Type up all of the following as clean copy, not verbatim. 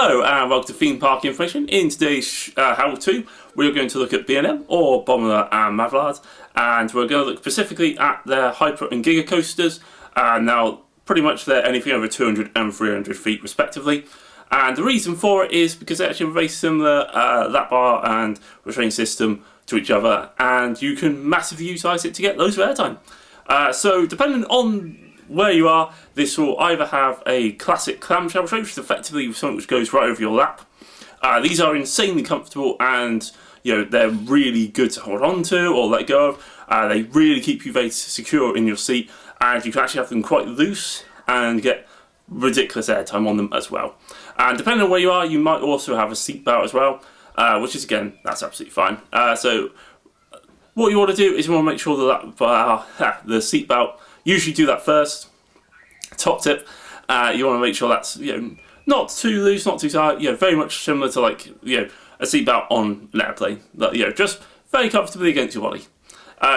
Hello and welcome to Theme Park Information. In today's how-to, we're going to look at B&M or Bomber and Mavlard, and we're going to look specifically at their Hyper and Giga coasters. Now, pretty much they're anything over 200 and 300 feet respectively. And the reason for it is because they actually have a very similar lap bar and restraint system to each other, and you can massively utilise it to get loads of airtime. So depending on where you are, this will either have a classic clamshell restraint, which is effectively something which goes right over your lap. These are insanely comfortable, and they're really good to hold on to or let go of. They really keep you very secure in your seat, and you can actually have them quite loose and get ridiculous airtime on them as well. And depending on where you are, you might also have a seat belt as well, which is, again, that's absolutely fine. So what you want to do is you want to make sure that the seat belt, usually do that first. Top tip, you want to make sure that's not too loose, not too tight. Very much similar to like a seatbelt on an airplane. Just very comfortably against your body.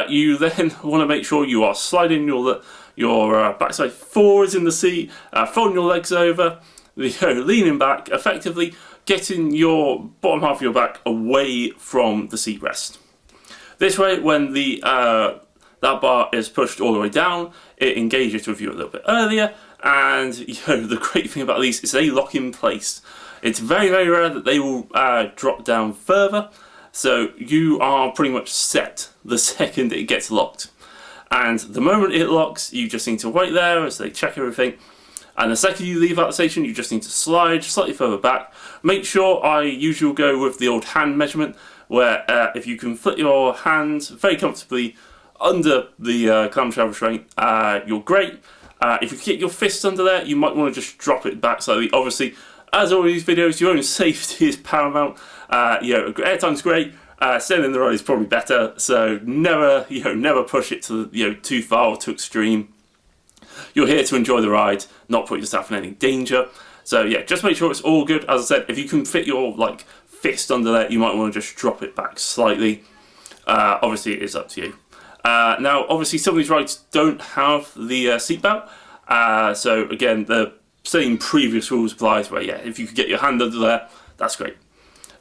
You then want to make sure you are sliding your backside forwards in the seat, folding your legs over, leaning back, effectively getting your bottom half of your back away from the seat rest. This way, when that bar is pushed all the way down, it engages with you a little bit earlier, and the great thing about these is they lock in place. It's very, very rare that they will drop down further, so you are pretty much set the second it gets locked. And the moment it locks, you just need to wait there as they check everything, and the second you leave out the station, you just need to slide slightly further back. Make sure I usually go with the old hand measurement, where if you can flip your hands very comfortably under the clamshell restraint, you're great. If you get your fist under there, you might want to just drop it back slightly. Obviously, as all these videos, your own safety is paramount. Airtime's great. Staying in the ride is probably better. So never push it to too far or too extreme. You're here to enjoy the ride, not put yourself in any danger. So yeah, just make sure it's all good. As I said, if you can fit your fist under there, you might want to just drop it back slightly. Obviously, it is up to you. Now, obviously, some of these rides don't have the seatbelt, so again, the same previous rules applies. Where if you could get your hand under there, that's great.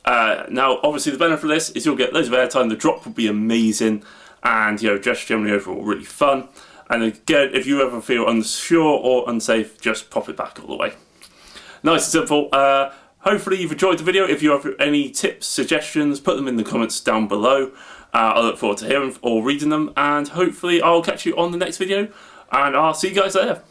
Now, obviously, the benefit of this is you'll get loads of airtime. The drop will be amazing, and just generally overall really fun. And again, if you ever feel unsure or unsafe, just pop it back all the way. Nice and simple. Hopefully you've enjoyed the video. If you have any tips, suggestions, put them in the comments down below. I look forward to hearing or reading them, and hopefully I'll catch you on the next video, and I'll see you guys there.